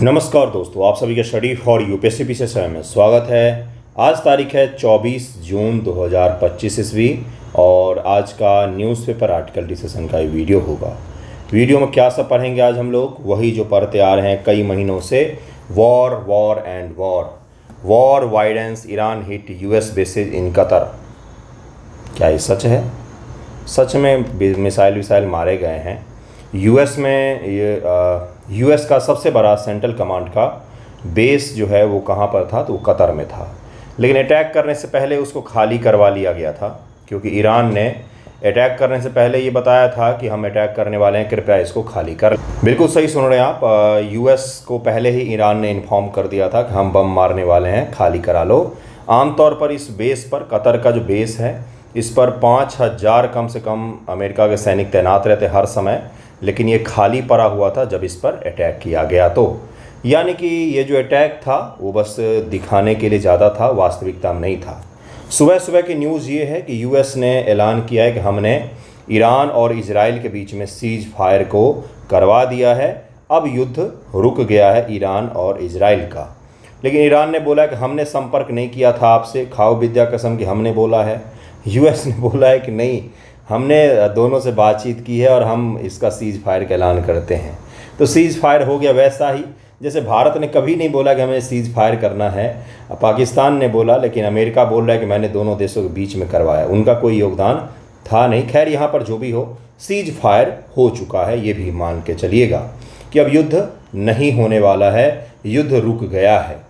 नमस्कार दोस्तों, आप सभी का स्टडी फॉर यूपीएससी पीछे समय में स्वागत है। आज तारीख है 24 जून 2025 ईस्वी और आज का न्यूज़पेपर आर्टिकल डिस्कशन का ये वीडियो होगा। वीडियो में क्या सब पढ़ेंगे आज हम लोग, वही जो पढ़ते आ रहे हैं कई महीनों से, war and war widens, Iran hit US bases in Qatar. क्या ये सच है? सच में मिसाइल मारे गए हैं। यूएस में यूएस का सबसे बड़ा सेंट्रल कमांड का बेस जो है वो कहाँ पर था, तो वो कतर में था। लेकिन अटैक करने से पहले उसको खाली करवा लिया गया था, क्योंकि ईरान ने अटैक करने से पहले ये बताया था कि हम अटैक करने वाले हैं, कृपया इसको खाली कर। बिल्कुल सही सुन रहे हैं आप। यूएस को पहले ही ईरान ने इन्फॉर्म कर दिया था कि हम बम मारने वाले हैं, खाली करा लो। आमतौर पर इस बेस पर, कतर का जो बेस है, इस पर 5000 कम से कम अमेरिका के सैनिक तैनात रहते हर समय। लेकिन ये खाली पड़ा हुआ था जब इस पर अटैक किया गया। तो यानी कि ये जो अटैक था वो बस दिखाने के लिए ज़्यादा था, वास्तविकता में नहीं था। सुबह की न्यूज़ ये है कि यूएस ने ऐलान किया है कि हमने ईरान और इजराइल के बीच में सीज फायर को करवा दिया है। अब युद्ध रुक गया है ईरान और इजराइल का। लेकिन ईरान ने बोला है कि हमने संपर्क नहीं किया था आपसे, खाओ विद्या कसम कि हमने बोला है। यूएस ने बोला है कि नहीं, हमने दोनों से बातचीत की है और हम इसका सीज फायर का ऐलान करते हैं। तो सीज फायर हो गया वैसा ही जैसे भारत ने कभी नहीं बोला कि हमें सीज फायर करना है, पाकिस्तान ने बोला, लेकिन अमेरिका बोल रहा है कि मैंने दोनों देशों के बीच में करवाया। उनका कोई योगदान था नहीं। खैर, यहाँ पर जो भी हो, सीज फायर हो चुका है, ये भी मान के चलिएगा कि अब युद्ध नहीं होने वाला है, युद्ध रुक गया है।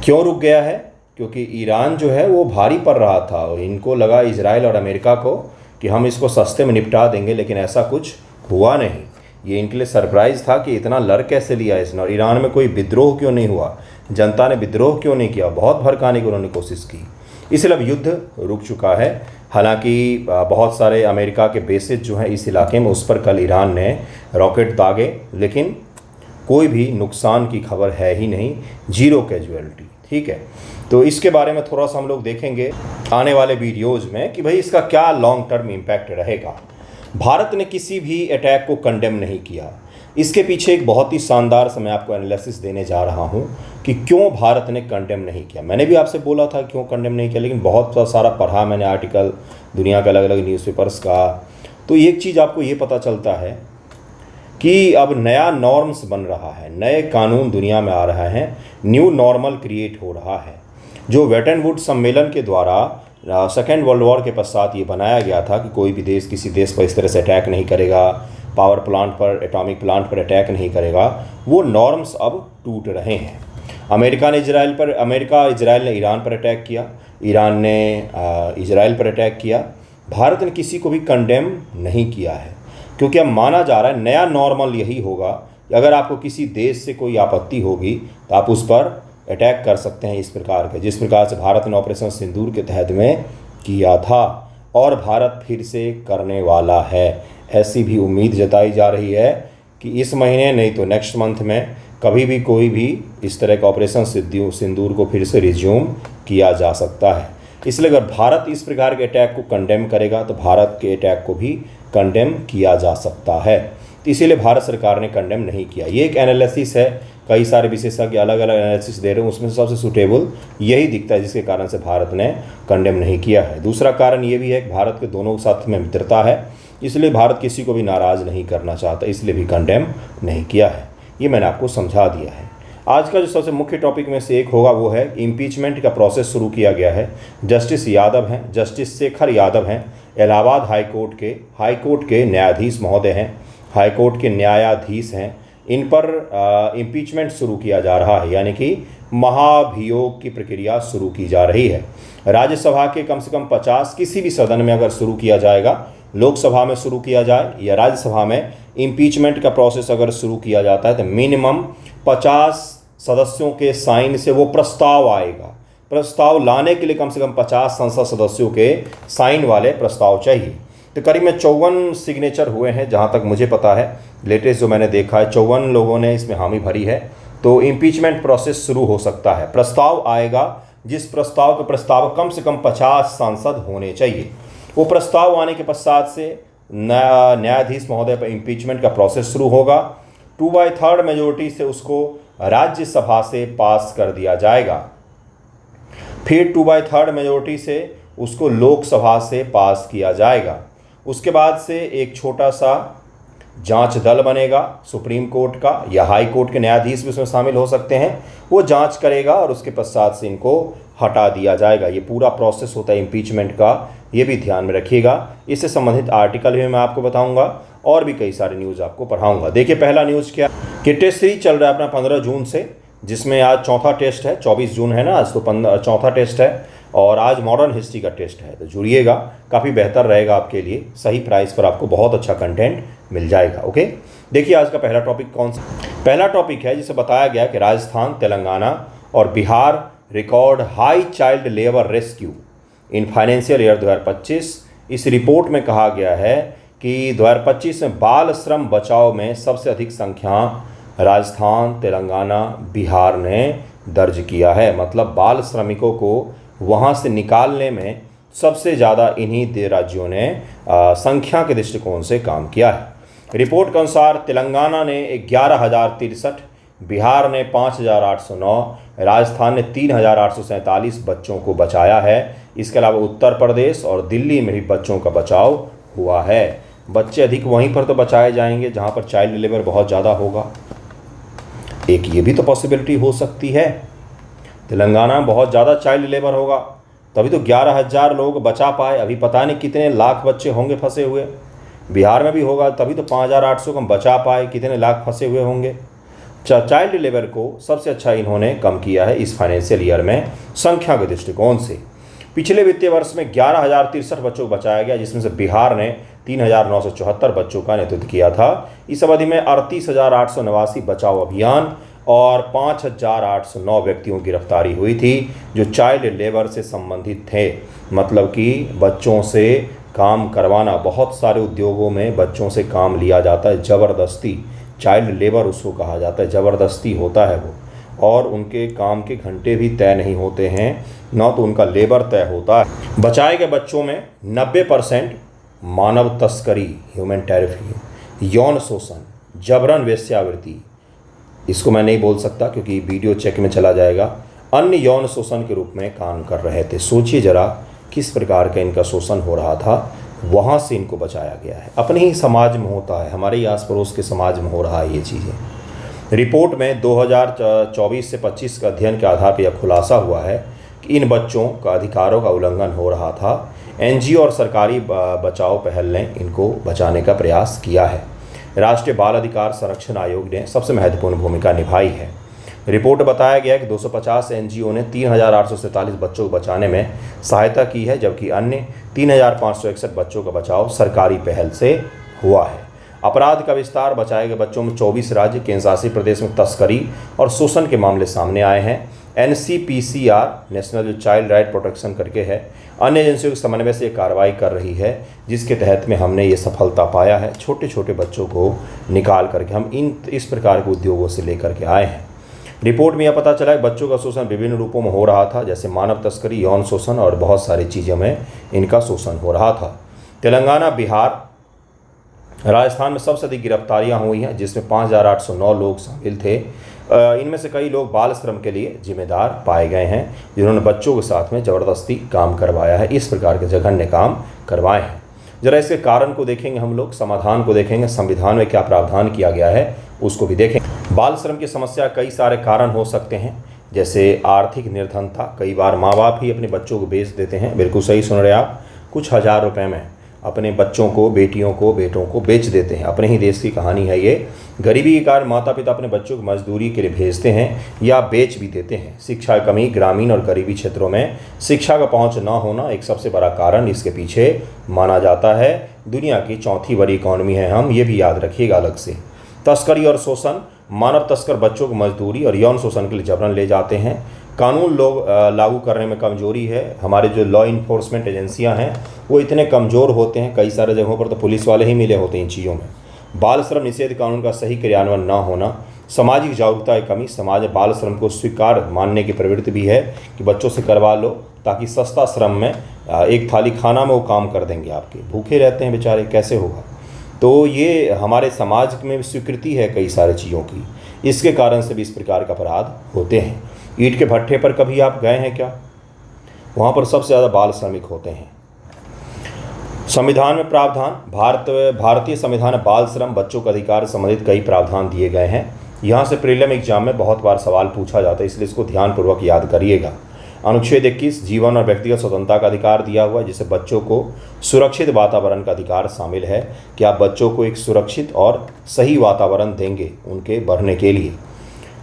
क्यों रुक गया है? क्योंकि ईरान जो है वो भारी पड़ रहा था और इनको लगा, इजराइल और अमेरिका को, कि हम इसको सस्ते में निपटा देंगे, लेकिन ऐसा कुछ हुआ नहीं। ये इनके लिए सरप्राइज़ था कि इतना लड़ कैसे लिया इसने, और ईरान में कोई विद्रोह क्यों नहीं हुआ, जनता ने विद्रोह क्यों नहीं किया, बहुत भड़काने की उन्होंने कोशिश की। इसलिए अब युद्ध रुक चुका है। हालांकि बहुत सारे अमेरिका के बेसेज जो हैं इस इलाके में, उस पर कल ईरान ने रॉकेट दागे, लेकिन कोई भी नुकसान की खबर है ही नहीं, जीरो कैजुअलिटी। ठीक है, तो इसके बारे में थोड़ा सा हम लोग देखेंगे आने वाले वीडियोज़ में कि भाई इसका क्या लॉन्ग टर्म इम्पैक्ट रहेगा। भारत ने किसी भी अटैक को कंडेम नहीं किया। इसके पीछे एक बहुत ही शानदार से मैं आपको एनालिसिस देने जा रहा हूं कि क्यों भारत ने कंडेम नहीं किया। मैंने भी आपसे बोला था क्यों कंडेम नहीं किया, लेकिन बहुत सारा पढ़ा मैंने आर्टिकल दुनिया के अलग अलग न्यूज़पेपर्स का। तो एक चीज़ आपको ये पता चलता है कि अब नया नॉर्म्स बन रहा है, नए कानून दुनिया में आ रहा है, न्यू नॉर्मल क्रिएट हो रहा है। जो वेटन वुड सम्मेलन के द्वारा सेकेंड वर्ल्ड वॉर के पश्चात ये बनाया गया था कि कोई भी देश किसी देश पर इस तरह से अटैक नहीं करेगा, पावर प्लांट पर, एटॉमिक प्लांट पर अटैक नहीं करेगा, वो नॉर्म्स अब टूट रहे हैं। अमेरिका इजराइल ने ईरान पर अटैक किया, ईरान ने इजराइल पर अटैक किया। भारत ने किसी को भी कंडेम नहीं किया है, क्योंकि अब माना जा रहा है नया नॉर्मल यही होगा कि अगर आपको किसी देश से कोई आपत्ति होगी तो आप उस पर अटैक कर सकते हैं, इस प्रकार के, जिस प्रकार से भारत ने ऑपरेशन सिंदूर के तहत में किया था और भारत फिर से करने वाला है। ऐसी भी उम्मीद जताई जा रही है कि इस महीने नहीं तो नेक्स्ट मंथ में कभी भी कोई भी इस तरह का ऑपरेशन सिंदूर को फिर से रिज्यूम किया जा सकता है। इसलिए अगर भारत इस प्रकार के अटैक को कंडेम करेगा तो भारत के अटैक को भी कंडेम किया जा सकता है। तो इसीलिए भारत सरकार ने कंडेम नहीं किया। ये एक एनालिसिस है, कई सारे विशेषज्ञ अलग अलग एनालिसिस दे रहे हैं, उसमें से सबसे सूटेबल यही दिखता है जिसके कारण से भारत ने कंडेम नहीं किया है। दूसरा कारण ये भी है कि भारत के दोनों साथ में मित्रता है, इसलिए भारत किसी को भी नाराज़ नहीं करना चाहता, इसलिए भी कंडेम नहीं किया है। ये मैंने आपको समझा दिया है। आज का जो सबसे मुख्य टॉपिक में से एक होगा वो है इम्पीचमेंट का प्रोसेस शुरू किया गया है। जस्टिस शेखर यादव हैं, इलाहाबाद हाई कोर्ट के न्यायाधीश महोदय हैं, हाई कोर्ट के न्यायाधीश हैं। इन पर इम्पीचमेंट शुरू किया जा रहा है, यानी कि महाभियोग की प्रक्रिया शुरू की जा रही है। राज्यसभा के कम से कम 50 किसी भी सदन में अगर शुरू किया जाएगा, लोकसभा में शुरू किया जाए या राज्यसभा में इम्पीचमेंट का प्रोसेस अगर शुरू किया जाता है तो मिनिमम 50 सदस्यों के साइन से वो प्रस्ताव आएगा। प्रस्ताव लाने के लिए कम से कम 50 संसद सदस्यों के साइन वाले प्रस्ताव चाहिए। तो करीब में 54 सिग्नेचर हुए हैं जहां तक मुझे पता है, लेटेस्ट जो मैंने देखा है 54 लोगों ने इसमें हामी भरी है। तो इम्पीचमेंट प्रोसेस शुरू हो सकता है। प्रस्ताव आएगा, जिस प्रस्ताव के प्रस्ताव कम से कम 50 सांसद होने चाहिए। वो प्रस्ताव आने के पश्चात से न्यायाधीश महोदय पर इम्पीचमेंट का प्रोसेस शुरू होगा। 2/3 मेजोरिटी से उसको राज्यसभा से पास कर दिया जाएगा। फिर 2/3 मेजोरिटी से उसको लोकसभा से पास किया जाएगा। उसके बाद से एक छोटा सा जांच दल बनेगा सुप्रीम कोर्ट का या हाई कोर्ट के न्यायाधीश भी उसमें शामिल हो सकते हैं। वो जांच करेगा और उसके पश्चात से इनको हटा दिया जाएगा। ये पूरा प्रोसेस होता है इम्पीचमेंट का, ये भी ध्यान में रखिएगा। इससे संबंधित आर्टिकल भी मैं आपको बताऊंगा और भी कई सारे न्यूज़ आपको पढ़ाऊंगा। देखिए पहला न्यूज़ क्या कि टेस्ट सीरीज चल रहा है अपना 15 जून से, जिसमें आज चौथा टेस्ट है। 24 जून है ना आज, तो चौथा टेस्ट है और आज मॉडर्न हिस्ट्री का टेस्ट है। तो जुड़िएगा, काफ़ी बेहतर रहेगा आपके लिए। सही प्राइस पर आपको बहुत अच्छा कंटेंट मिल जाएगा। ओके, देखिए आज का पहला टॉपिक कौन सा। पहला टॉपिक है जिसे बताया गया कि राजस्थान, तेलंगाना और Bihar record high child labour rescue in financial year 2025। इस रिपोर्ट में कहा गया है कि 2025 में बाल श्रम बचाव में सबसे अधिक संख्या राजस्थान, तेलंगाना, बिहार ने दर्ज किया है। मतलब बाल श्रमिकों को वहाँ से निकालने में सबसे ज़्यादा इन्हीं राज्यों ने संख्या के दृष्टिकोण से काम किया है। रिपोर्ट के अनुसार तेलंगाना ने 11,063, बिहार ने 5,809, राजस्थान ने 3,847 बच्चों को बचाया है। इसके अलावा उत्तर प्रदेश और दिल्ली में भी बच्चों का बचाव हुआ है। बच्चे अधिक वहीं पर तो बचाए जाएंगे जहां पर चाइल्ड लेबर बहुत ज़्यादा होगा। एक ये भी तो पॉसिबिलिटी हो सकती है, तेलंगाना में बहुत ज़्यादा चाइल्ड लेबर होगा तभी तो 11,000 लोग बचा पाए। अभी पता नहीं कितने लाख बच्चे होंगे फंसे हुए। बिहार में भी होगा तभी तो 5,800 कम बचा पाए, कितने लाख फंसे हुए होंगे। चाइल्ड लेबर को सबसे अच्छा इन्होंने कम किया है इस फाइनेंशियल ईयर में संख्या के दृष्टिकोण से। पिछले वित्तीय वर्ष में 11,063 बच्चों को बचाया गया, जिसमें से बिहार ने 3,974 बच्चों का नेतृत्व किया था। इस अवधि में 38,889 बचाव अभियान और 5,809 व्यक्तियों की गिरफ्तारी हुई थी जो चाइल्ड लेबर से संबंधित थे। मतलब कि बच्चों से काम करवाना, बहुत सारे उद्योगों में बच्चों से काम लिया जाता है ज़बरदस्ती। चाइल्ड लेबर उसको कहा जाता है, ज़बरदस्ती होता है वो, और उनके काम के घंटे भी तय नहीं होते हैं, ना तो उनका लेबर तय होता है। बचाए गए बच्चों में 90% मानव तस्करी, ह्यूमन ट्रैफिकिंग, यौन शोषण, जबरन वेश्यावृत्ति, इसको मैं नहीं बोल सकता क्योंकि वीडियो चेक में चला जाएगा, अन्य यौन शोषण के रूप में काम कर रहे थे। सोचिए जरा किस प्रकार का इनका शोषण हो रहा था, वहाँ से इनको बचाया गया है। अपने ही समाज में होता है, हमारे ही आस पड़ोस के समाज में हो रहा है ये चीज़ें। रिपोर्ट में 2024 से 25 के अध्ययन के आधार पर यह खुलासा हुआ है कि इन बच्चों का अधिकारों का उल्लंघन हो रहा था। एनजीओ और सरकारी बचाव पहल ने इनको बचाने का प्रयास किया है। राष्ट्रीय बाल अधिकार संरक्षण आयोग ने सबसे महत्वपूर्ण भूमिका निभाई है। रिपोर्ट में बताया गया कि 250 एनजीओ ने 3,847 बच्चों को बचाने में सहायता की है, जबकि अन्य 3,561 बच्चों का बचाव सरकारी पहल से हुआ है। अपराध का विस्तार, बचाए गए बच्चों में 24 राज्य केंद्र शासित प्रदेश में तस्करी और शोषण के मामले सामने आए हैं। NCPCR, नेशनल जो चाइल्ड राइट प्रोटेक्शन करके है, अन्य एजेंसियों के समन्वय से कार्रवाई कर रही है, जिसके तहत में हमने ये सफलता पाया है। छोटे छोटे बच्चों को निकाल करके हम इस प्रकार के उद्योगों से लेकर के आए हैं। रिपोर्ट में यह पता चला कि बच्चों का शोषण विभिन्न रूपों में हो रहा था, जैसे मानव तस्करी, यौन शोषण और बहुत सारी चीज़ों में इनका शोषण हो रहा था। तेलंगाना, बिहार, राजस्थान में सबसे अधिक गिरफ्तारियां हुई हैं, जिसमें 5,809 लोग शामिल थे। इनमें से कई लोग बाल श्रम के लिए जिम्मेदार पाए गए हैं, जिन्होंने बच्चों के साथ में ज़बरदस्ती काम करवाया है, इस प्रकार के जघन्य काम करवाए हैं। जरा इसके कारण को देखेंगे हम लोग, समाधान को देखेंगे, संविधान में क्या प्रावधान किया गया है उसको भी देखेंगे। बाल श्रम की समस्या कई सारे कारण हो सकते हैं, जैसे आर्थिक निर्धनता। कई बार माँ बाप ही अपने बच्चों को बेच देते हैं, बिल्कुल सही सुन रहे आप, कुछ हज़ार रुपये में अपने बच्चों को, बेटियों को, बेटों को बेच देते हैं। अपने ही देश की कहानी है ये। गरीबी के कारण माता पिता अपने बच्चों को मजदूरी के लिए भेजते हैं या बेच भी देते हैं। शिक्षा की कमी, ग्रामीण और गरीबी क्षेत्रों में शिक्षा का पहुंच न होना एक सबसे बड़ा कारण इसके पीछे माना जाता है। दुनिया की चौथी बड़ी इकॉनमी है हम, ये भी याद रखिएगा अलग से। तस्करी और शोषण, मानव तस्कर बच्चों को मजदूरी और यौन शोषण के लिए जबरन ले जाते हैं। कानून लोग लागू करने में कमजोरी है। हमारे जो लॉ इन्फोर्समेंट एजेंसियां हैं वो इतने कमज़ोर होते हैं, कई सारे जगहों पर तो पुलिस वाले ही मिले होते हैं इन चीज़ों में। बाल श्रम निषेध कानून का सही क्रियान्वयन न होना, सामाजिक जागरूकता की कमी। समाज में बाल श्रम को स्वीकार मानने की प्रवृत्ति भी है कि बच्चों से करवा लो, ताकि सस्ता श्रम में एक थाली खाना में वो काम कर देंगे, आपके भूखे रहते हैं बेचारे, कैसे होगा। तो ये हमारे समाज में स्वीकृति है कई सारी चीज़ों की, इसके कारण से भी इस प्रकार का अपराध होते हैं। ईंट के भट्ठे पर कभी आप गए हैं क्या? वहाँ पर सबसे ज़्यादा बाल श्रमिक होते हैं। संविधान में प्रावधान, भारतीय संविधान में बाल श्रम, बच्चों के अधिकार से संबंधित कई प्रावधान दिए गए हैं। यहाँ से प्रीलिम एग्जाम में बहुत बार सवाल पूछा जाता है, इसलिए इसको ध्यानपूर्वक याद करिएगा। अनुच्छेद 21 जीवन और व्यक्तिगत स्वतंत्रता का अधिकार दिया हुआ है, जिससे बच्चों को सुरक्षित वातावरण का अधिकार शामिल है कि आप बच्चों को एक सुरक्षित और सही वातावरण देंगे उनके बढ़ने के लिए।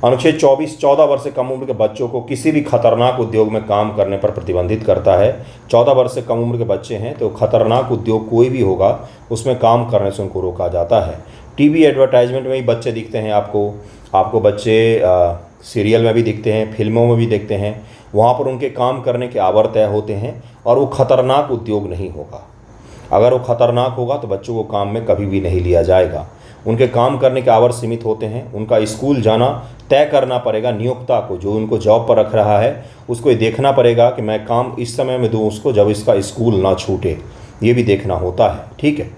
अनुच्छेद 24 14 वर्ष से कम उम्र के बच्चों को किसी भी खतरनाक उद्योग में काम करने पर प्रतिबंधित करता है। 14 वर्ष से कम उम्र के बच्चे हैं तो खतरनाक उद्योग कोई भी होगा उसमें काम करने से उनको रोका जाता है। टीवी एडवर्टाइजमेंट में ही बच्चे दिखते हैं आपको बच्चे सीरियल में भी दिखते हैं, फिल्मों में भी देखते हैं। वहाँ पर उनके काम करने के आवर तय होते हैं और वो खतरनाक उद्योग नहीं होगा। अगर वो खतरनाक होगा तो बच्चों को काम में कभी भी नहीं लिया जाएगा। उनके काम करने के आवर सीमित होते हैं। उनका स्कूल जाना तय करना पड़ेगा नियोक्ता को, जो उनको जॉब पर रख रहा है उसको ये देखना पड़ेगा कि मैं काम इस समय में दूँ उसको जब इसका स्कूल ना छूटे, ये भी देखना होता है। ठीक है।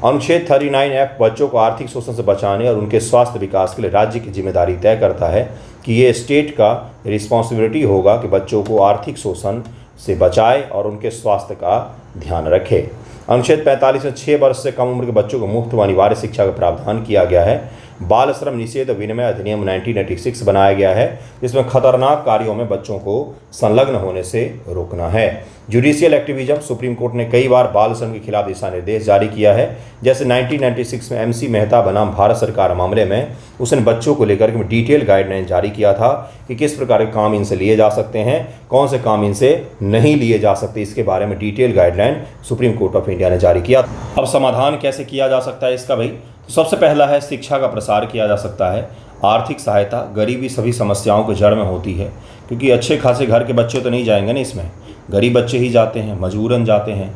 अनुच्छेद 39F बच्चों को आर्थिक शोषण से बचाने और उनके स्वास्थ्य विकास के लिए राज्य की जिम्मेदारी तय करता है कि ये स्टेट का रिस्पॉन्सिबिलिटी होगा कि बच्चों को आर्थिक शोषण से बचाए और उनके स्वास्थ्य का ध्यान रखे। अनुच्छेद 45 में 6 वर्ष से कम उम्र के बच्चों को मुफ्त व अनिवार्य शिक्षा का प्रावधान किया गया है। बाल श्रम निषेध विनिमय अधिनियम 1986 बनाया गया है, जिसमें खतरनाक कार्यों में बच्चों को संलग्न होने से रोकना है। जुडिशियल एक्टिविज्म, सुप्रीम कोर्ट ने कई बार बाल श्रम के खिलाफ दिशा निर्देश जारी किया है। जैसे 1996 में MC मेहता बनाम भारत सरकार मामले में उसने बच्चों को लेकर के डिटेल गाइडलाइन जारी किया था कि किस प्रकार के काम इनसे लिए जा सकते हैं, कौन से काम इनसे नहीं लिए जा सकते, इसके बारे में detail guideline supreme court of India ने जारी किया। अब समाधान कैसे किया जा सकता है इसका भाई? तो सबसे पहला है शिक्षा का प्रसार किया जा सकता है। आर्थिक सहायता, गरीबी सभी समस्याओं के जड़ में होती है, क्योंकि अच्छे खासे घर के बच्चे तो नहीं जाएंगे ना इसमें, गरीब बच्चे ही जाते हैं, मजबूरन जाते हैं।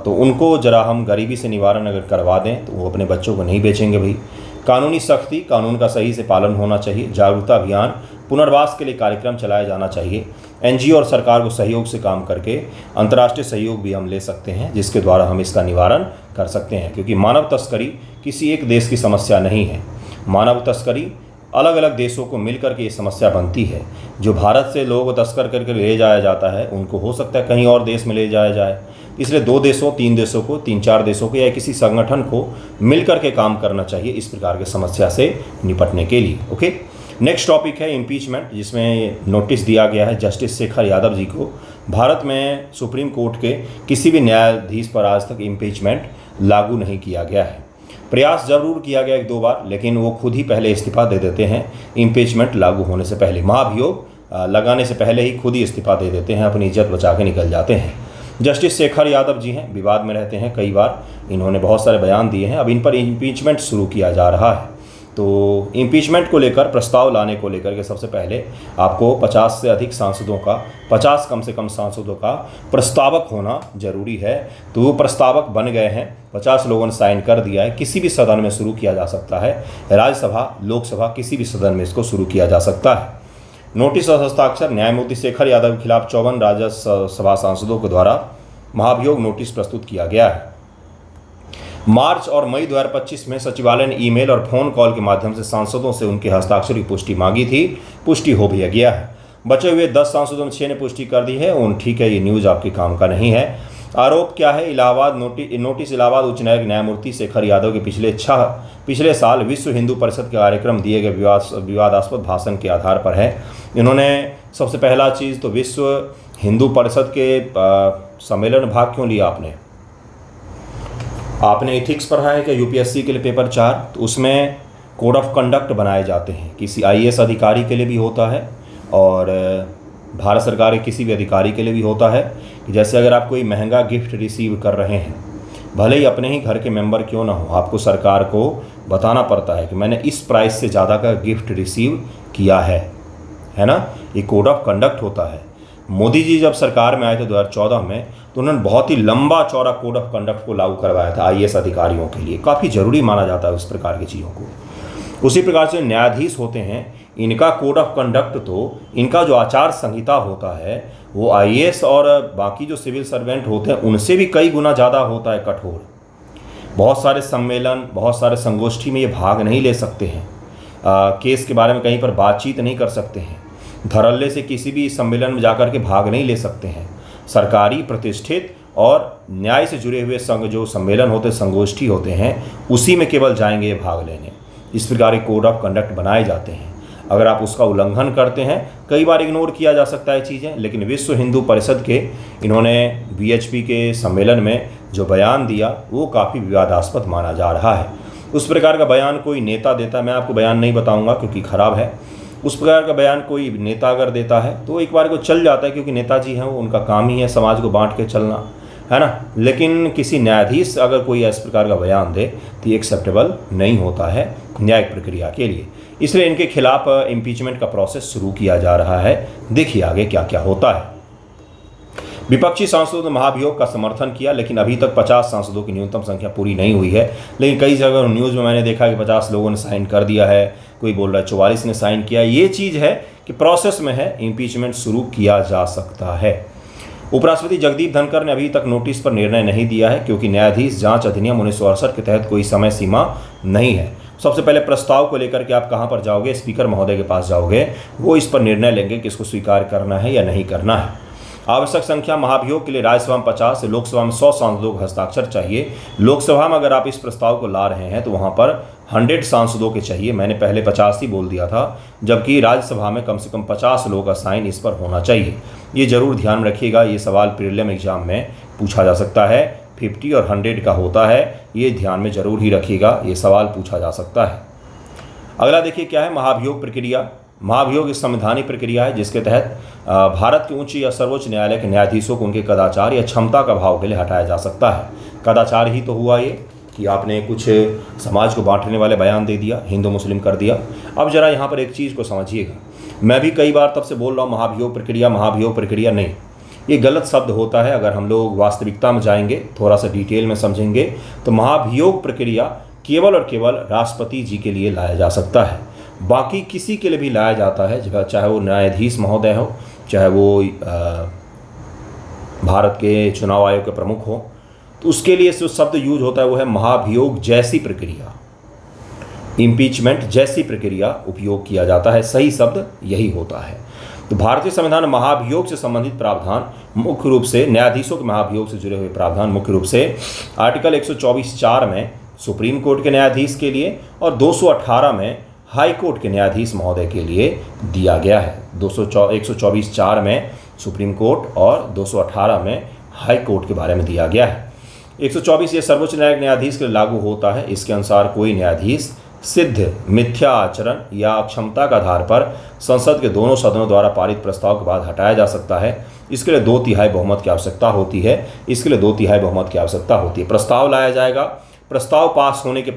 तो उनको ज़रा हम गरीबी से निवारण अगर करवा दें तो वो अपने बच्चों को नहीं बेचेंगे भाई। कानूनी सख्ती, कानून का सही से पालन होना चाहिए। जागरूकता अभियान, पुनर्वास के लिए कार्यक्रम चलाया जाना चाहिए। NGO और सरकार को सहयोग से काम करके अंतर्राष्ट्रीय सहयोग भी हम ले सकते हैं, जिसके द्वारा हम इसका निवारण कर सकते हैं, क्योंकि मानव तस्करी किसी एक देश की समस्या नहीं है। मानव तस्करी अलग अलग देशों को मिलकर के ये समस्या बनती है। जो भारत से लोगों को तस्कर करके ले जाया जाता है उनको हो सकता है कहीं और देश में ले जाया जाए, इसलिए 2 देशों 3 देशों को 3-4 देशों को या किसी संगठन को मिल करके काम करना चाहिए इस प्रकार की समस्या से निपटने के लिए। ओके, नेक्स्ट टॉपिक है इम्पीचमेंट, जिसमें नोटिस दिया गया है जस्टिस शेखर यादव जी को। भारत में सुप्रीम कोर्ट के किसी भी न्यायाधीश पर आज तक इम्पीचमेंट लागू नहीं किया गया है। प्रयास जरूर किया गया 1-2 बार, लेकिन वो खुद ही पहले इस्तीफा दे देते हैं इम्पीचमेंट लागू होने से पहले। महाभियोग लगाने से पहले ही खुद ही इस्तीफा दे देते हैं, अपनी इज्जत बचा के निकल जाते हैं। जस्टिस शेखर यादव जी हैं, विवाद में रहते हैं, कई बार इन्होंने बहुत सारे बयान दिए हैं। अब इन पर इम्पीचमेंट शुरू किया जा रहा है। तो इम्पीचमेंट को लेकर प्रस्ताव लाने को लेकर के सबसे पहले आपको 50 से अधिक सांसदों का, 50 कम से कम सांसदों का प्रस्तावक होना जरूरी है। तो वो प्रस्तावक बन गए हैं, 50 लोगों ने साइन कर दिया है। किसी भी सदन में शुरू किया जा सकता है, राज्यसभा, लोकसभा, किसी भी सदन में इसको शुरू किया जा सकता है। नोटिस और हस्ताक्षर, न्यायमूर्ति शेखर यादव के खिलाफ 54 राज्यसभा सांसदों के द्वारा महाभियोग नोटिस प्रस्तुत किया गया है। मार्च और मई 2025 में सचिवालय ने ईमेल और फोन कॉल के माध्यम से सांसदों से उनके हस्ताक्षर की पुष्टि मांगी थी, पुष्टि हो भी गया है। बचे हुए 10 सांसदों में 6 ने पुष्टि कर दी है। ठीक है, ये न्यूज़ आपके काम का नहीं है। आरोप क्या है? इलाहाबाद नोटिस इलाहाबाद उच्च न्यायालय न्यायमूर्ति शेखर यादव के पिछले साल विश्व हिंदू परिषद के कार्यक्रम दिए गए विवादास्पद भाषण के आधार पर है। इन्होंने सबसे पहला चीज़ तो विश्व हिंदू परिषद के सम्मेलन भाग क्यों लिया आपने एथिक्स पढ़ा है क्या UPSC के लिए पेपर 4? तो उसमें कोड ऑफ कंडक्ट बनाए जाते हैं, किसी IAS अधिकारी के लिए भी होता है और भारत सरकार के किसी भी अधिकारी के लिए भी होता है कि जैसे अगर आप कोई महंगा गिफ्ट रिसीव कर रहे हैं, भले ही अपने ही घर के मेंबर क्यों ना हो, आपको सरकार को बताना पड़ता है कि मैंने इस प्राइस से ज़्यादा का गिफ्ट रिसीव किया है ना। ये कोड ऑफ कंडक्ट होता है। मोदी जी जब सरकार में आए थे 2014 में, तो उन्होंने बहुत ही लंबा चौड़ा कोड ऑफ कंडक्ट को लागू करवाया था IAS अधिकारियों के लिए। काफ़ी ज़रूरी माना जाता है उस प्रकार की चीज़ों को। उसी प्रकार से न्यायाधीश होते हैं, इनका कोड ऑफ कंडक्ट, तो इनका जो आचार संहिता होता है वो IAS और बाकी जो सिविल सर्वेंट होते हैं उनसे भी कई गुना ज़्यादा होता है कठोर। बहुत सारे सम्मेलन, बहुत सारे संगोष्ठी में ये भाग नहीं ले सकते हैं, केस के बारे में कहीं पर बातचीत नहीं कर सकते हैं, धड़ल्ले से किसी भी सम्मेलन में जाकर के भाग नहीं ले सकते हैं। सरकारी, प्रतिष्ठित और न्याय से जुड़े हुए संघ जो सम्मेलन होते, संगोष्ठी होते हैं, उसी में केवल जाएंगे भाग लेने। इस प्रकार के कोड ऑफ कंडक्ट बनाए जाते हैं। अगर आप उसका उल्लंघन करते हैं, कई बार इग्नोर किया जा सकता है चीज़ें, लेकिन विश्व हिंदू परिषद के इन्होंने VHP के सम्मेलन में जो बयान दिया वो काफ़ी विवादास्पद माना जा रहा है। उस प्रकार का बयान कोई नेता देता है, मैं आपको बयान नहीं बताऊंगा क्योंकि ख़राब है। उस प्रकार का बयान कोई नेता अगर देता है तो एक बार को चल जाता है, क्योंकि नेताजी हैं, वो उनका काम ही है समाज को बांट के चलना, है ना। लेकिन किसी न्यायाधीश अगर कोई इस प्रकार का बयान दे तो ये एक्सेप्टेबल नहीं होता है न्यायिक प्रक्रिया के लिए। इसलिए इनके खिलाफ इम्पीचमेंट का प्रोसेस शुरू किया जा रहा है। देखिए आगे क्या क्या होता है। विपक्षी सांसदों ने महाभियोग का समर्थन किया, लेकिन अभी तक 50 सांसदों की न्यूनतम संख्या पूरी नहीं हुई है। लेकिन कई जगह न्यूज़ में मैंने देखा कि 50 लोगों ने साइन कर दिया है, कोई बोल रहा है 44 ने साइन किया। ये चीज़ है कि प्रोसेस में है, इम्पीचमेंट शुरू किया जा सकता है। उपराष्ट्रपति जगदीप धनखड़ ने अभी तक नोटिस पर निर्णय नहीं दिया है, क्योंकि न्यायाधीश जांच अधिनियम 1968 के तहत कोई समय सीमा नहीं है। सबसे पहले प्रस्ताव को लेकर के आप कहां पर जाओगे, स्पीकर महोदय के पास जाओगे, वो इस पर निर्णय लेंगे कि इसको स्वीकार करना है या नहीं करना है। आवश्यक संख्या महाभियोग के लिए राज्यसभा में 50, लोकसभा में 100 सांसदों के हस्ताक्षर चाहिए। लोकसभा में अगर आप इस प्रस्ताव को ला रहे हैं तो वहां पर 100 सांसदों के चाहिए। मैंने पहले 50 ही बोल दिया था, जबकि राज्यसभा में कम से कम 50 लोगों का साइन इस पर होना चाहिए। ये जरूर ध्यान में रखिएगा, ये सवाल प्रीलिम एग्जाम में पूछा जा सकता है। 50 और 100 का होता है, ये ध्यान में जरूर ही रखिएगा, ये सवाल पूछा जा सकता है। अगला देखिए क्या है महाभियोग प्रक्रिया। महाभियोग एक संवैधानिक प्रक्रिया है जिसके तहत भारत के उच्च या सर्वोच्च न्यायालय के न्यायाधीशों को उनके कदाचार या क्षमता का भाव के लिए हटाया जा सकता है। कदाचार ही तो हुआ ये कि आपने कुछ समाज को बांटने वाले बयान दे दिया, हिंदू मुस्लिम कर दिया। अब जरा यहाँ पर एक चीज़ को समझिएगा, मैं भी कई बार तब से बोल रहा हूँ महाभियोग प्रक्रिया नहीं, ये गलत शब्द होता है। अगर हम लोग वास्तविकता में जाएंगे, थोड़ा सा डिटेल में समझेंगे, तो महाभियोग प्रक्रिया केवल और केवल राष्ट्रपति जी के लिए लाया जा सकता है। बाकी किसी के लिए भी लाया जाता है, चाहे वो न्यायाधीश महोदय हो, चाहे वो भारत के चुनाव आयोग के प्रमुख हो, तो उसके लिए जो शब्द यूज होता है वो है महाभियोग जैसी प्रक्रिया, इम्पीचमेंट जैसी प्रक्रिया उपयोग किया जाता है। सही शब्द यही होता है। तो भारतीय संविधान महाभियोग से संबंधित प्रावधान मुख्य रूप से न्यायाधीशों के महाभियोग से जुड़े हुए प्रावधान मुख्य रूप से आर्टिकल 124(4) में सुप्रीम कोर्ट के न्यायाधीश के लिए और 218 में हाई कोर्ट के न्यायाधीश महोदय के लिए दिया गया है। 124(4) में सुप्रीम कोर्ट और 218 में हाई कोर्ट के बारे में दिया गया है। 124 ये सर्वोच्च न्यायाधीश के लिए लागू होता है। इसके अनुसार कोई न्यायाधीश सिद्ध मिथ्या आचरण या अक्षमता के आधार पर संसद के दोनों सदनों द्वारा पारित प्रस्ताव के बाद हटाया जा सकता है। इसके लिए 2/3 बहुमत की आवश्यकता होती है। प्रस्ताव लाया जाएगा। प्रस्ताव पास होने के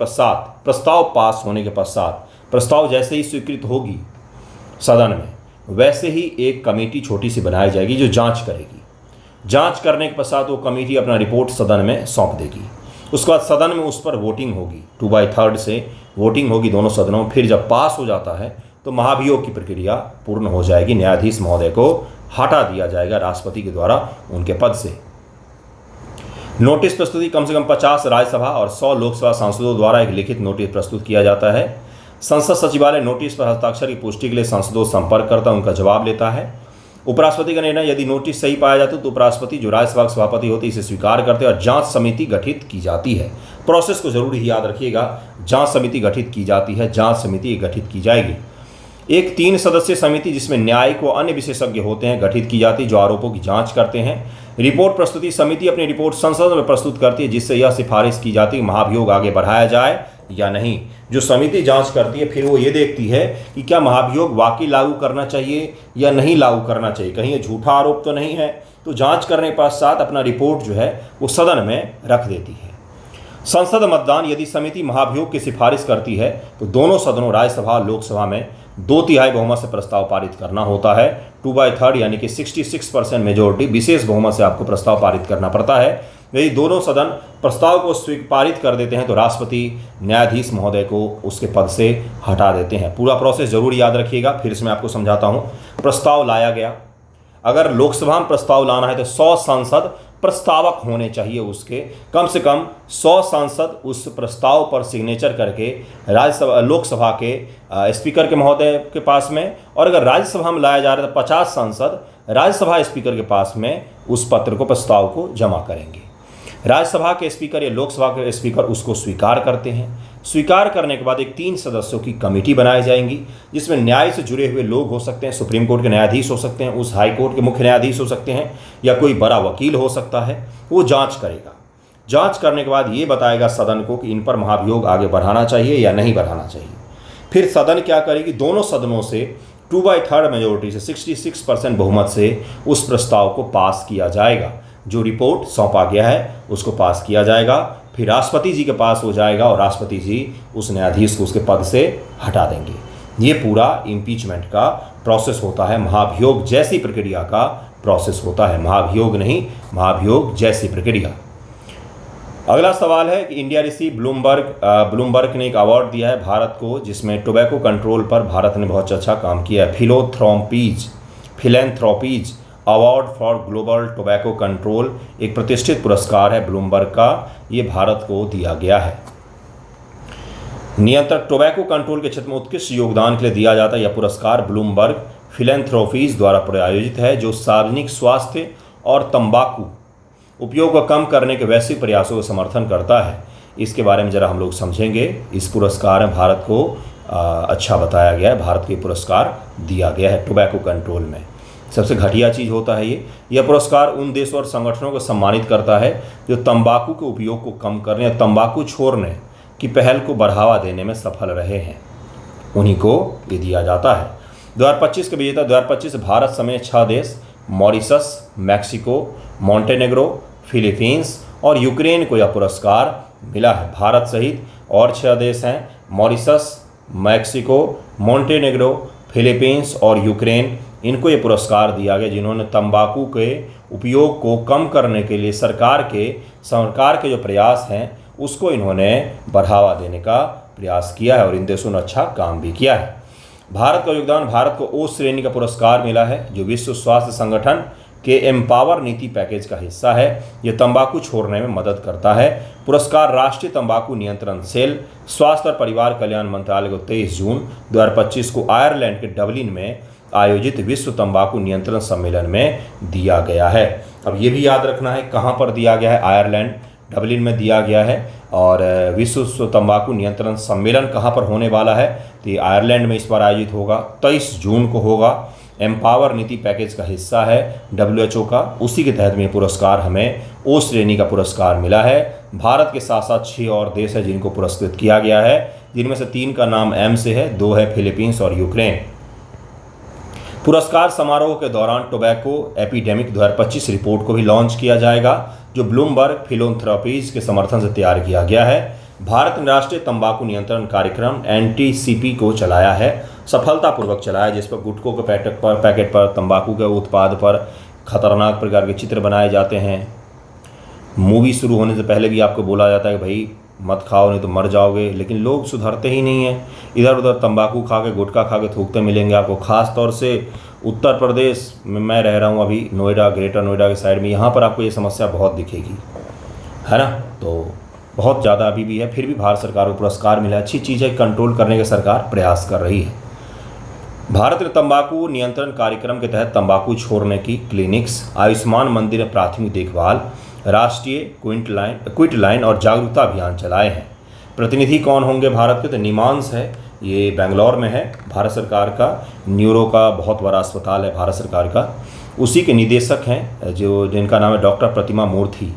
पश्चात प्रस्ताव जैसे ही स्वीकृत होगी सदन में, वैसे ही एक कमेटी छोटी सी बनाई जाएगी जो जांच करेगी। जांच करने के पश्चात वो कमेटी अपना रिपोर्ट सदन में सौंप देगी। उसके बाद सदन में उस पर वोटिंग होगी, 2/3 से वोटिंग होगी दोनों सदनों में। फिर जब पास हो जाता है तो महाभियोग की प्रक्रिया पूर्ण हो जाएगी। न्यायाधीश महोदय को हटा दिया जाएगा राष्ट्रपति के द्वारा उनके पद से। नोटिस प्रस्तुति कम से कम 50 राज्यसभा और 100 लोकसभा सांसदों द्वारा एक लिखित नोटिस प्रस्तुत किया जाता है। संसद सचिवालय नोटिस पर हस्ताक्षर की पुष्टि के लिए सांसदों से संपर्क करता है, उनका जवाब लेता है। उपराष्ट्रपति का निर्णय यदि नोटिस सही पाया जाता है तो उपराष्ट्रपति जो राज्यसभा के सभापति होते हैं इसे स्वीकार करते हैं और जांच समिति गठित की जाती है। प्रोसेस को जरूर ही याद रखिएगा, जांच समिति गठित की जाती है, जांच समिति गठित की जाएगी। एक 3 सदस्यीय समिति जिसमें न्यायिक व अन्य विशेषज्ञ होते हैं गठित की जाती है, जो आरोपों की जांच करते हैं। रिपोर्ट प्रस्तुति समिति अपनी रिपोर्ट संसद में प्रस्तुत करती है, जिससे यह सिफारिश की जाती है कि महाभियोग आगे बढ़ाया जाए या नहीं। जो समिति जांच करती है फिर वो ये देखती है कि क्या महाभियोग वाकई लागू करना चाहिए या नहीं लागू करना चाहिए, कहीं ये झूठा आरोप तो नहीं है। तो जांच करने के पश्चात अपना रिपोर्ट जो है वो सदन में रख देती है। संसद मतदान यदि समिति महाभियोग की सिफारिश करती है तो दोनों सदनों राज्यसभा लोकसभा में 2/3 बहुमत से प्रस्ताव पारित करना होता है। 2/3 यानी कि 66% मेजोरिटी विशेष बहुमत से आपको प्रस्ताव पारित करना पड़ता है। यदि दोनों सदन प्रस्ताव को पारित कर देते हैं तो राष्ट्रपति न्यायाधीश महोदय को उसके पद से हटा देते हैं। पूरा प्रोसेस जरूर याद रखिएगा। फिर से मैं आपको समझाता हूँ। प्रस्ताव लाया गया, अगर लोकसभा में प्रस्ताव लाना है तो 100 सांसद प्रस्तावक होने चाहिए उसके, कम से कम 100 सांसद उस प्रस्ताव पर सिग्नेचर करके राज्यसभा लोकसभा के स्पीकर के महोदय के पास में, और अगर राज्यसभा में लाया जा रहा है तो 50 सांसद राज्यसभा स्पीकर के पास में उस पत्र को, प्रस्ताव को जमा करेंगे। राज्यसभा के स्पीकर या लोकसभा के स्पीकर उसको स्वीकार करते हैं। स्वीकार करने के बाद एक 3 सदस्यों की कमेटी बनाई जाएंगी, जिसमें न्याय से जुड़े हुए लोग हो सकते हैं, सुप्रीम कोर्ट के न्यायाधीश हो सकते हैं, उस हाई कोर्ट के मुख्य न्यायाधीश हो सकते हैं, या कोई बड़ा वकील हो सकता है। वो जांच करेगा। जांच करने के बाद ये बताएगा सदन को कि इन पर महाभियोग आगे बढ़ाना चाहिए या नहीं बढ़ाना चाहिए। फिर सदन क्या करेगी, दोनों सदनों से 2/3 मेजोरिटी से 66% बहुमत से उस प्रस्ताव को पास किया जाएगा। जो रिपोर्ट सौंपा गया है उसको पास किया जाएगा, फिर राष्ट्रपति जी के पास हो जाएगा और राष्ट्रपति जी उस न्यायाधीश को उसके पद से हटा देंगे। ये पूरा इम्पीचमेंट का प्रोसेस होता है, महाभियोग जैसी प्रक्रिया का प्रोसेस होता है। महाभियोग नहीं, महाभियोग जैसी प्रक्रिया। अगला सवाल है कि इंडिया रिसीव ब्लूमबर्ग ने एक अवार्ड दिया है भारत को, जिसमें टोबैको कंट्रोल पर भारत ने बहुत अच्छा काम किया है। Philanthropies award for global tobacco control एक प्रतिष्ठित पुरस्कार है ब्लूमबर्ग का, ये भारत को दिया गया है। नियंत्रक टोबैको कंट्रोल के क्षेत्र में उत्कृष्ट योगदान के लिए दिया जाता है। यह पुरस्कार ब्लूमबर्ग फिलैंथ्रोपीज द्वारा प्रायोजित है, जो सार्वजनिक स्वास्थ्य और तंबाकू उपयोग को कम करने के वैश्विक प्रयासों का समर्थन करता है। इसके बारे में ज़रा हम लोग समझेंगे। इस पुरस्कार में भारत को अच्छा बताया गया है, भारत को पुरस्कार दिया गया है टोबैको कंट्रोल में। सबसे घटिया चीज़ होता है यह पुरस्कार उन देशों और संगठनों को सम्मानित करता है जो तंबाकू के उपयोग को कम करने या तंबाकू छोड़ने की पहल को बढ़ावा देने में सफल रहे हैं, उन्हीं को ये दिया जाता है। 2025 के विजेता 2025 भारत समेत 6 देश मॉरिशस, मैक्सिको, मॉन्टेनेग्रो, फिलीपींस और यूक्रेन को यह पुरस्कार मिला है। भारत सहित और 6 देश हैं, मॉरिशस, मैक्सिको, मॉन्टेनेग्रो, फिलीपींस और यूक्रेन, इनको ये पुरस्कार दिया गया जिन्होंने तंबाकू के उपयोग को कम करने के लिए सरकार के जो प्रयास हैं उसको इन्होंने बढ़ावा देने का प्रयास किया है, और इन देशों ने अच्छा काम भी किया है। भारत का योगदान, भारत को ओ श्रेणी का पुरस्कार मिला है, जो विश्व स्वास्थ्य संगठन के एम्पावर नीति पैकेज का हिस्सा है। यह तंबाकू छोड़ने में मदद करता है। पुरस्कार राष्ट्रीय तंबाकू नियंत्रण सेल, स्वास्थ्य और परिवार कल्याण मंत्रालय को 23 जून 2025 को आयरलैंड के डबलिन में आयोजित विश्व तंबाकू नियंत्रण सम्मेलन में दिया गया है। अब ये भी याद रखना है कहाँ पर दिया गया है, आयरलैंड डबलिन में दिया गया है। और विश्व तंबाकू नियंत्रण सम्मेलन कहाँ पर होने वाला है, तो ये आयरलैंड में इस बार आयोजित होगा, 23 जून को होगा। एम्पावर नीति पैकेज का हिस्सा है WHO का, उसी के तहत में पुरस्कार हमें ओ श्रेणी का पुरस्कार मिला है। भारत के साथ साथ 6 और देश हैं जिनको पुरस्कृत किया गया है, जिनमें से 3 का नाम M से है, 2 है फिलीपींस और यूक्रेन। पुरस्कार समारोह के दौरान टोबैको एपिडेमिक 2025 रिपोर्ट को भी लॉन्च किया जाएगा, जो ब्लूमबर्ग फिलैंथ्रोपीज के समर्थन से तैयार किया गया है। भारत ने राष्ट्रीय तंबाकू नियंत्रण कार्यक्रम NTCP को चलाया है, सफलतापूर्वक चलाया, जिस पर गुटखों के पैकेट पर तंबाकू के उत्पाद पर खतरनाक प्रकार के चित्र बनाए जाते हैं। मूवी शुरू होने से पहले भी आपको बोला जाता है कि भाई मत खाओ नहीं तो मर जाओगे, लेकिन लोग सुधरते ही नहीं हैं। इधर उधर तंबाकू खा के, गुटखा खा के थूकते मिलेंगे आपको। ख़ास तौर से उत्तर प्रदेश में मैं रह रहा हूँ अभी, नोएडा, ग्रेटर नोएडा के साइड में, यहाँ पर आपको ये समस्या बहुत दिखेगी, है ना। तो बहुत ज़्यादा अभी भी है, फिर भी भारत सरकार को पुरस्कार मिला। अच्छी चीज़ है, कंट्रोल करने के सरकार प्रयास कर रही है। भारत ने तंबाकू नियंत्रण कार्यक्रम के तहत तंबाकू छोड़ने की क्लिनिक्स, आयुष्मान मंदिर में प्राथमिक देखभाल, राष्ट्रीय क्विट लाइन और जागरूकता अभियान चलाए हैं। प्रतिनिधि कौन होंगे भारत के, तो निमांस है, ये बेंगलोर में है, भारत सरकार का न्यूरो का बहुत बड़ा अस्पताल है भारत सरकार का, उसी के निदेशक हैं जिनका नाम है डॉक्टर प्रतिमा मूर्ति।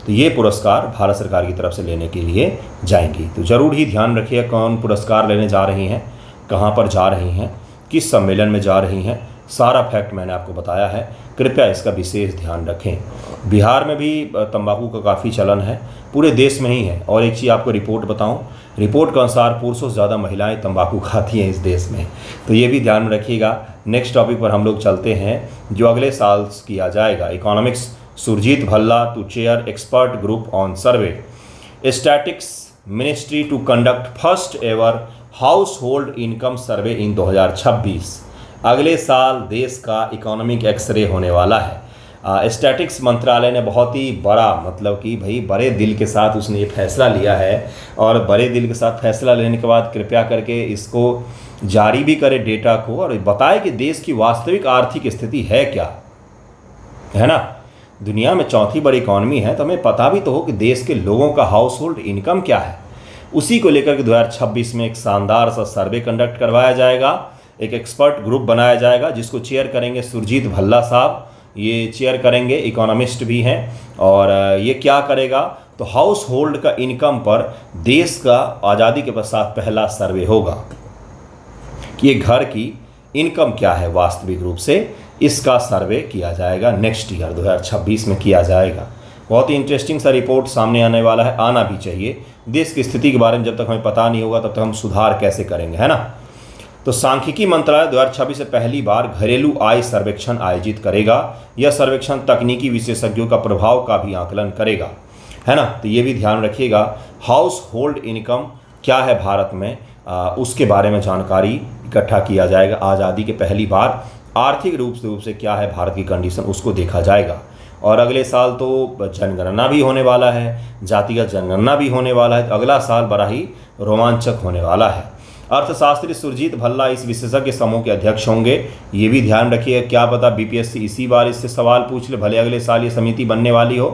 तो ये पुरस्कार भारत सरकार की तरफ से लेने के लिए जाएंगी। तो ज़रूर ही ध्यान रखिए कौन पुरस्कार लेने जा रही हैं, कहाँ पर जा रही हैं, किस सम्मेलन में जा रही हैं, सारा फैक्ट मैंने आपको बताया है, कृपया इसका विशेष ध्यान रखें। बिहार में भी तंबाकू का काफ़ी चलन है, पूरे देश में ही है। और एक चीज़ आपको रिपोर्ट बताऊं, रिपोर्ट के अनुसार पुरुषों से ज़्यादा महिलाएं तंबाकू खाती हैं इस देश में, तो ये भी ध्यान रखिएगा। नेक्स्ट टॉपिक पर हम लोग चलते हैं, जो अगले साल किया जाएगा। Economics, Surjit Bhalla to chair expert group on survey statistics ministry to conduct first ever household income survey in 2026। अगले साल देश का इकोनॉमिक एक्सरे होने वाला है। स्टैटिक्स मंत्रालय ने बहुत ही बड़ा, मतलब कि भाई बड़े दिल के साथ उसने ये फैसला लिया है, और बड़े दिल के साथ फैसला लेने के बाद कृपया करके इसको जारी भी करे डेटा को, और बताए कि देश की वास्तविक आर्थिक स्थिति है क्या, है ना। दुनिया में चौथी बड़ी इकॉनमी है, तो हमें पता भी तो हो कि देश के लोगों का हाउस होल्ड इनकम क्या है। उसी को लेकर के 2026 में एक शानदार सा सर्वे कंडक्ट करवाया जाएगा, एक एक्सपर्ट ग्रुप बनाया जाएगा जिसको चेयर करेंगे सुरजीत भल्ला साहब, ये चेयर करेंगे, इकोनॉमिस्ट भी हैं। और ये क्या करेगा, तो हाउस होल्ड का इनकम पर देश का आज़ादी के पश्चात पहला सर्वे होगा कि ये घर की इनकम क्या है वास्तविक रूप से, इसका सर्वे किया जाएगा नेक्स्ट ईयर 2026 में किया जाएगा। बहुत ही इंटरेस्टिंग सा रिपोर्ट सामने आने वाला है, आना भी चाहिए। देश की स्थिति के बारे में जब तक हमें पता नहीं होगा तब तक हम सुधार कैसे करेंगे, है ना। तो सांख्यिकी मंत्रालय 2026 से पहली बार घरेलू आय सर्वेक्षण आयोजित करेगा। यह सर्वेक्षण तकनीकी विशेषज्ञों का प्रभाव का भी आकलन करेगा, है ना। तो ये भी ध्यान रखिएगा, हाउस होल्ड इनकम क्या है भारत में, उसके बारे में जानकारी इकट्ठा किया जाएगा। आज़ादी के पहली बार आर्थिक रूप से क्या है भारत की कंडीशन, उसको देखा जाएगा। और अगले साल तो जनगणना भी होने वाला है, जातिगत जनगणना भी होने वाला है, तो अगला साल बड़ा ही रोमांचक होने वाला है। अर्थशास्त्री सुरजीत भल्ला इस विशेषज्ञ समूह के अध्यक्ष होंगे, ये भी ध्यान रखिए। क्या पता बीपीएससी इसी बार इससे सवाल पूछ ले, भले अगले साल ये समिति बनने वाली हो।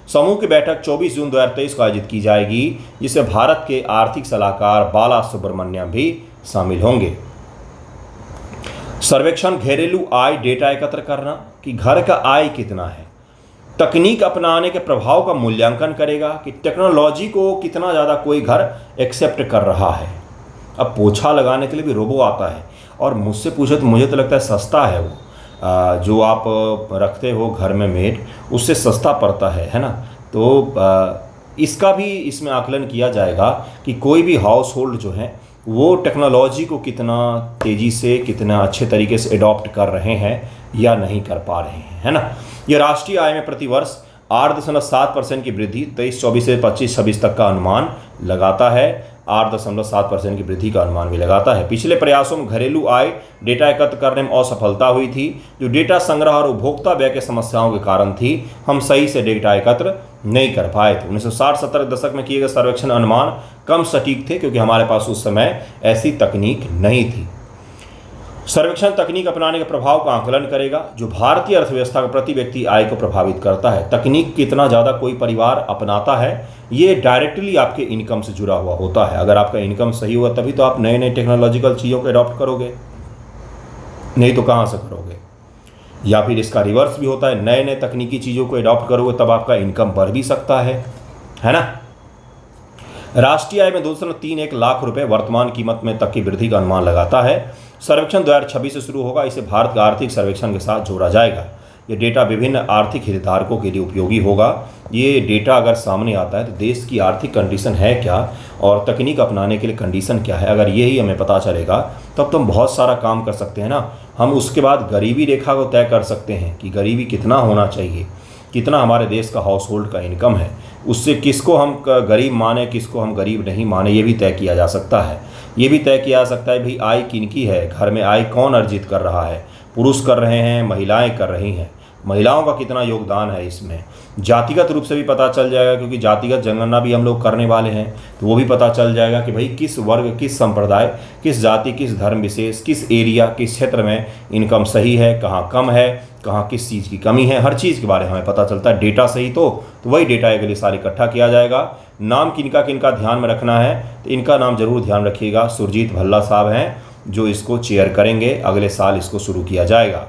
समूह की बैठक 24 जून 2023 को आयोजित की जाएगी, जिसमें भारत के आर्थिक सलाहकार बाला सुब्रमण्यम भी शामिल होंगे। सर्वेक्षण घरेलू आय डेटा एकत्र करना कि घर का आय कितना है, तकनीक अपनाने के प्रभाव का मूल्यांकन करेगा कि टेक्नोलॉजी को कितना ज़्यादा कोई घर एक्सेप्ट कर रहा है। अब पोछा लगाने के लिए भी रोबो आता है, और मुझसे पूछे तो मुझे तो लगता है सस्ता है वो, जो आप रखते हो घर में मेड, उससे सस्ता पड़ता है ना। तो इसका भी इसमें आकलन किया जाएगा कि कोई भी हाउस होल्ड जो है वो टेक्नोलॉजी को कितना तेज़ी से, कितना अच्छे तरीके से एडॉप्ट कर रहे हैं या नहीं कर पा रहे हैं, है ना। यह राष्ट्रीय आय में प्रतिवर्ष 8.7% की वृद्धि 23-24 से 25-26 तक का अनुमान लगाता है। 8.7% की वृद्धि का अनुमान भी लगाता है। पिछले प्रयासों में घरेलू आय डेटा एकत्र करने में असफलता हुई थी, जो डेटा संग्रह और उपभोक्ता व्यय के समस्याओं के कारण थी। हम सही से डेटा एकत्र नहीं कर पाए थे। 1960-70 दशक में किए गए सर्वेक्षण अनुमान कम सटीक थे, क्योंकि हमारे पास उस समय ऐसी तकनीक नहीं थी। सर्वेक्षण तकनीक अपनाने के प्रभाव का आकलन करेगा, जो भारतीय अर्थव्यवस्था को प्रति व्यक्ति आय को प्रभावित करता है। तकनीक कितना ज़्यादा कोई परिवार अपनाता है, ये डायरेक्टली आपके इनकम से जुड़ा हुआ होता है। अगर आपका इनकम सही होगा तभी तो आप नए नए टेक्नोलॉजिकल चीज़ों को अडॉप्ट करोगे, नहीं तो कहाँ से करोगे। या फिर इसका रिवर्स भी होता है, नए नए तकनीकी चीज़ों को अडॉप्ट करोगे तब आपका इनकम बढ़ भी सकता है ना। राष्ट्रीय आय में 2.31 लाख रुपए वर्तमान कीमत में तक की वृद्धि का अनुमान लगाता है। सर्वेक्षण 2026 से शुरू होगा, इसे भारत के आर्थिक सर्वेक्षण के साथ जोड़ा जाएगा। ये डेटा विभिन्न आर्थिक हितधारकों के लिए उपयोगी होगा। ये डेटा अगर सामने आता है तो देश की आर्थिक कंडीशन है क्या और तकनीक अपनाने के लिए कंडीशन क्या है, अगर यही हमें पता चलेगा तब तो हम बहुत सारा काम कर सकते हैं ना। हम उसके बाद गरीबी रेखा को तय कर सकते हैं कि गरीबी कितना होना चाहिए, कितना हमारे देश का हाउस होल्ड का इनकम है, उससे किसको हम गरीब माने, किसको हम गरीब नहीं माने, ये भी तय किया जा सकता है। ये भी तय किया जा सकता है भाई आय किनकी है, घर में आय कौन अर्जित कर रहा है, पुरुष कर रहे हैं, महिलाएं कर रही हैं, महिलाओं का कितना योगदान है इसमें। जातिगत रूप से भी पता चल जाएगा, क्योंकि जातिगत जनगणना भी हम लोग करने वाले हैं, तो वो भी पता चल जाएगा कि भाई किस वर्ग, किस संप्रदाय, किस जाति, किस धर्म विशेष, किस एरिया, किस क्षेत्र में इनकम सही है, कहाँ कम है, कहाँ किस चीज़ की कमी है। हर चीज़ के बारे में हमें पता चलता है डेटा सही तो वही डेटा अगले साल इकट्ठा किया जाएगा। नाम किनका किनका ध्यान में रखना है, तो इनका नाम जरूर ध्यान रखिएगा। सुरजीत भल्ला साहब हैं जो इसको चेयर करेंगे, अगले साल इसको शुरू किया जाएगा।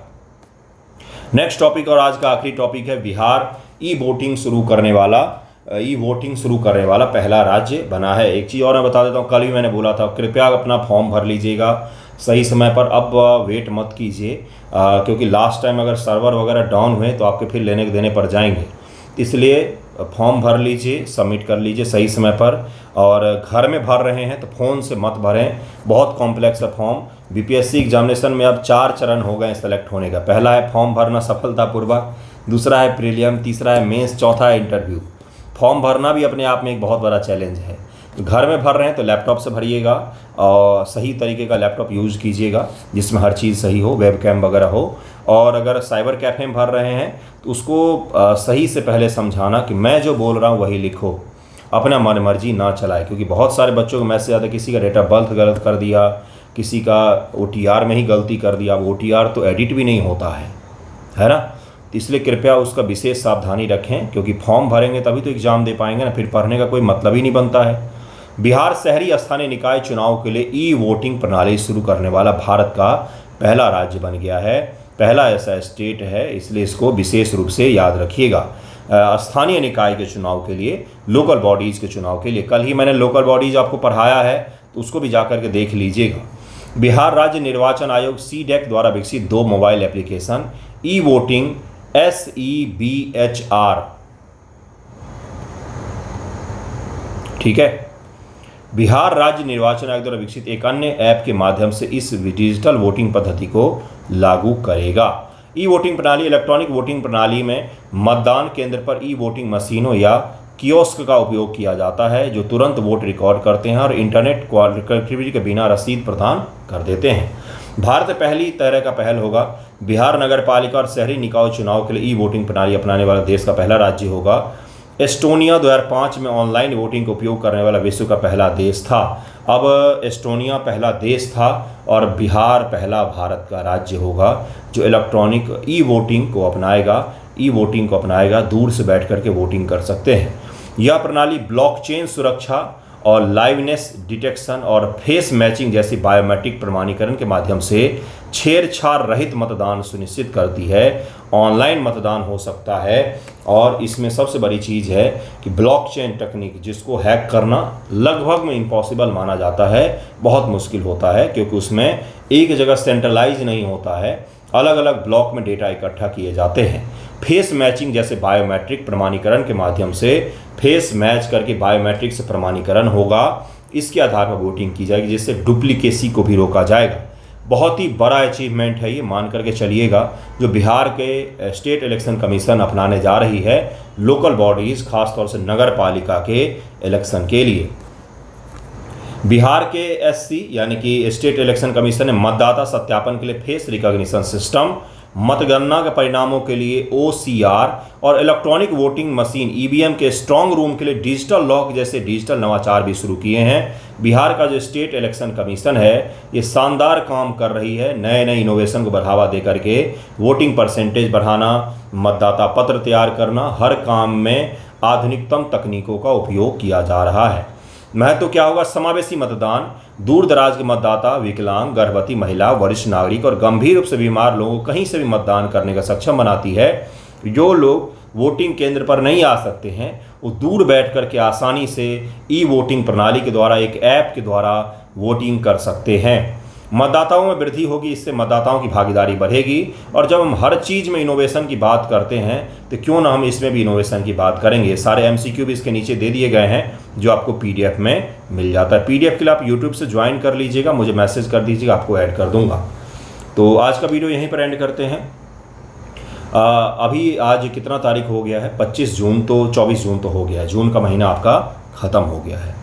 नेक्स्ट टॉपिक और आज का आखिरी टॉपिक है बिहार ई वोटिंग शुरू करने वाला पहला राज्य बना है। एक चीज़ और मैं बता देता हूँ, कल भी मैंने बोला था कृपया अपना फॉर्म भर लीजिएगा सही समय पर। अब वेट मत कीजिए, क्योंकि लास्ट टाइम अगर सर्वर वगैरह डाउन हुए तो आपके फिर लेने देने पड़ जाएंगे। इसलिए फॉर्म भर लीजिए, सबमिट कर लीजिए सही समय पर। और घर में भर रहे हैं तो फ़ोन से मत भरें, बहुत कॉम्प्लेक्स है फॉर्म। बीपीएससी एग्जामिनेशन में अब 4 चरण हो गए सेलेक्ट होने का। पहला है फॉर्म भरना सफलतापूर्वक, दूसरा है प्रीलियम, तीसरा है मेंस, चौथा है इंटरव्यू। फॉर्म भरना भी अपने आप में एक बहुत बड़ा चैलेंज है। घर में भर रहे हैं तो लैपटॉप से भरिएगा और सही तरीके का लैपटॉप यूज़ कीजिएगा जिसमें हर चीज़ सही हो, वेबकैम वगैरह हो। और अगर साइबर कैफ़े में भर रहे हैं तो उसको सही से पहले समझाना कि मैं जो बोल रहा हूँ वही लिखो, अपना मन मर्जी ना चलाए, क्योंकि बहुत सारे बच्चों को मैसेज आता है किसी का डेट ऑफ बर्थ गलत कर दिया, किसी का OTR में ही गलती कर दिया। अब OTR तो एडिट भी नहीं होता है ना। तो इसलिए कृपया उसका विशेष सावधानी रखें, क्योंकि फॉर्म भरेंगे तभी तो एग्ज़ाम दे पाएंगे ना, फिर पढ़ने का कोई मतलब ही नहीं बनता है। बिहार शहरी स्थानीय निकाय चुनाव के लिए ई-वोटिंग प्रणाली शुरू करने वाला भारत का पहला राज्य बन गया है, पहला ऐसा स्टेट है, इसलिए इसको विशेष रूप से याद रखिएगा। स्थानीय निकाय के चुनाव के लिए, लोकल बॉडीज़ के चुनाव के लिए कल ही मैंने लोकल बॉडीज़ आपको पढ़ाया है, तो उसको भी जाकर के देख लीजिएगा। बिहार राज्य निर्वाचन आयोग CDEC द्वारा विकसित 2 मोबाइल एप्लीकेशन ई-वोटिंग SEBHR, ठीक है, बिहार राज्य निर्वाचन आयोग द्वारा विकसित एक अन्य ऐप के माध्यम से इस डिजिटल वोटिंग पद्धति को लागू करेगा। ई वोटिंग प्रणाली इलेक्ट्रॉनिक वोटिंग प्रणाली में मतदान केंद्र पर ई वोटिंग मशीनों या कियोस्क का उपयोग किया जाता है, जो तुरंत वोट रिकॉर्ड करते हैं और इंटरनेट कनेक्टिविटी के बिना रसीद प्रदान कर देते हैं। भारत में पहली तरह का पहल होगा। बिहार नगर पालिका और शहरी निकाय चुनाव के लिए ई वोटिंग प्रणाली अपनाने वाला देश का पहला राज्य होगा। एस्टोनिया 2005 में ऑनलाइन वोटिंग का उपयोग करने वाला विश्व का पहला देश था। अब एस्टोनिया पहला देश था और बिहार पहला भारत का राज्य होगा जो इलेक्ट्रॉनिक ई वोटिंग को अपनाएगा। दूर से बैठ करके वोटिंग कर सकते हैं। यह प्रणाली ब्लॉकचेन सुरक्षा और लाइवनेस डिटेक्शन और फेस मैचिंग जैसी बायोमेट्रिक प्रमाणीकरण के माध्यम से छेड़छाड़ रहित मतदान सुनिश्चित करती है। ऑनलाइन मतदान हो सकता है और इसमें सबसे बड़ी चीज़ है कि ब्लॉकचेन तकनीक, जिसको हैक करना लगभग में इम्पॉसिबल माना जाता है, बहुत मुश्किल होता है, क्योंकि उसमें एक जगह सेंट्रलाइज नहीं होता है, अलग अलग ब्लॉक में डेटा इकट्ठा किए जाते हैं। फेस मैचिंग जैसे बायोमेट्रिक प्रमाणीकरण के माध्यम से फेस मैच करके बायोमेट्रिक से प्रमाणीकरण होगा, इसके आधार पर वोटिंग की जाएगी, जिससे डुप्लीकेसी को भी रोका जाएगा। बहुत ही बड़ा अचीवमेंट है ये, मान करके चलिएगा, जो बिहार के स्टेट इलेक्शन कमीशन अपनाने जा रही है लोकल बॉडीज़, खासतौर से नगर पालिका के इलेक्शन के लिए। बिहार के SC यानी कि स्टेट इलेक्शन कमीशन ने मतदाता सत्यापन के लिए फेस रिकॉग्निशन सिस्टम, मतगणना के परिणामों के लिए OCR और इलेक्ट्रॉनिक वोटिंग मशीन EVM के स्ट्रांग रूम के लिए डिजिटल लॉक जैसे डिजिटल नवाचार भी शुरू किए हैं। बिहार का जो स्टेट इलेक्शन कमीशन है ये शानदार काम कर रही है, नए नए इनोवेशन को बढ़ावा दे करके वोटिंग परसेंटेज बढ़ाना, मतदाता पत्र तैयार करना, हर काम में आधुनिकतम तकनीकों का उपयोग किया जा रहा है। महत्व क्या होगा? समावेशी मतदान दूर दराज के मतदाता, विकलांग, गर्भवती महिला, वरिष्ठ नागरिक और गंभीर रूप से बीमार लोगों को कहीं से भी मतदान करने का सक्षम बनाती है। जो लोग वोटिंग केंद्र पर नहीं आ सकते हैं वो दूर बैठ कर के आसानी से ई वोटिंग प्रणाली के द्वारा, एक ऐप के द्वारा वोटिंग कर सकते हैं। मतदाताओं में वृद्धि होगी, इससे मतदाताओं की भागीदारी बढ़ेगी। और जब हम हर चीज़ में इनोवेशन की बात करते हैं तो क्यों ना हम इसमें भी इनोवेशन की बात करेंगे। सारे MCQ भी इसके नीचे दे दिए गए हैं जो आपको PDF में मिल जाता है। PDF के लिए आप YouTube से ज्वाइन कर लीजिएगा, मुझे मैसेज कर दीजिएगा, आपको ऐड कर दूंगा। तो आज का वीडियो यहीं पर एंड करते हैं। अभी आज कितना तारीख हो गया है? 25 जून, तो 24 जून तो हो गया है। जून का महीना आपका ख़त्म हो गया है।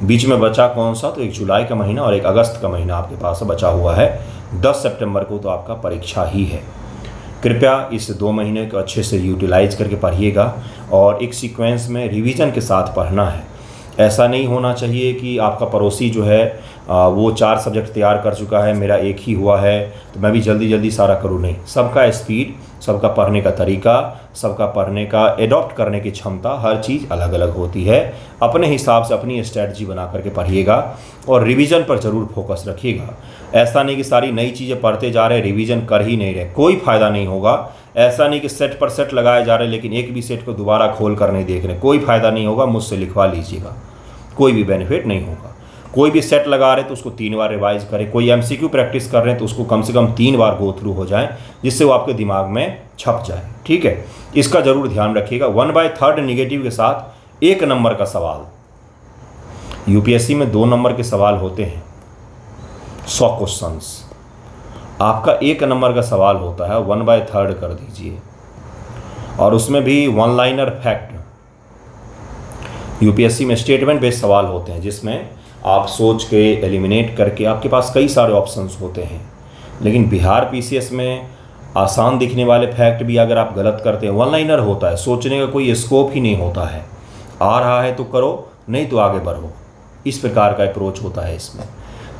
बीच में बचा कौन सा? तो एक जुलाई का महीना और एक अगस्त का महीना आपके पास बचा हुआ है। 10 सितंबर को तो आपका परीक्षा ही है। कृपया इस 2 महीने को अच्छे से यूटिलाइज करके पढ़िएगा और एक सीक्वेंस में रिवीजन के साथ पढ़ना है। ऐसा नहीं होना चाहिए कि आपका पड़ोसी जो है वो 4 सब्जेक्ट तैयार कर चुका है, मेरा एक ही हुआ है तो मैं भी जल्दी जल्दी सारा करूँ। नहीं, सबका स्पीड, सबका पढ़ने का तरीका, सबका पढ़ने का एडॉप्ट करने की क्षमता, हर चीज़ अलग अलग होती है। अपने हिसाब से अपनी स्ट्रैटेजी बना करके पढ़िएगा और रिवीजन पर ज़रूर फोकस रखिएगा। ऐसा नहीं कि सारी नई चीज़ें पढ़ते जा रहे, रिवीजन कर ही नहीं रहे, कोई फ़ायदा नहीं होगा। ऐसा नहीं कि सेट पर सेट लगाए जा रहे लेकिन एक भी सेट को दोबारा खोल कर नहीं देख रहे, कोई फ़ायदा नहीं होगा। मुझसे लिखवा लीजिएगा, कोई भी बेनिफिट नहीं होगा। कोई भी सेट लगा रहे तो उसको 3 बार रिवाइज करें। कोई MCQ प्रैक्टिस कर रहे हैं तो उसको कम से कम 3 बार गो थ्रू हो जाए, जिससे वो आपके दिमाग में छप जाए। ठीक है, इसका ज़रूर ध्यान रखिएगा। 1/3 निगेटिव के साथ 1 नंबर का सवाल, UPSC में 2 नंबर के सवाल होते हैं, 100 क्वेश्चंस, आपका 1 नंबर का सवाल होता है, 1/3 कर दीजिए। और उसमें भी 1 लाइनर फैक्ट, यूपीएससी में स्टेटमेंट बेस्ड सवाल होते हैं जिसमें आप सोच के एलिमिनेट करके आपके पास कई सारे ऑप्शंस होते हैं। लेकिन बिहार पीसीएस में आसान दिखने वाले फैक्ट भी अगर आप गलत करते हैं, वन लाइनर होता है, सोचने का कोई स्कोप ही नहीं होता है। आ रहा है तो करो, नहीं तो आगे बढ़ो, इस प्रकार का अप्रोच होता है इसमें।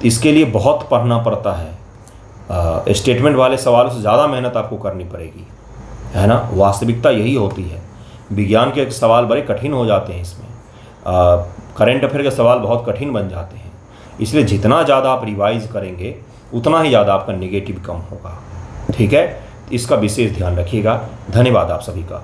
तो इसके लिए बहुत पढ़ना पड़ता है। स्टेटमेंट वाले सवालों से ज़्यादा मेहनत आपको करनी पड़ेगी, है ना। वास्तविकता यही होती है। विज्ञान के सवाल बड़े कठिन हो जाते हैं इसमें, करंट अफेयर के सवाल बहुत कठिन बन जाते हैं। इसलिए जितना ज़्यादा आप रिवाइज करेंगे उतना ही ज़्यादा आपका नेगेटिव कम होगा। ठीक है, इसका विशेष ध्यान रखिएगा। धन्यवाद आप सभी का।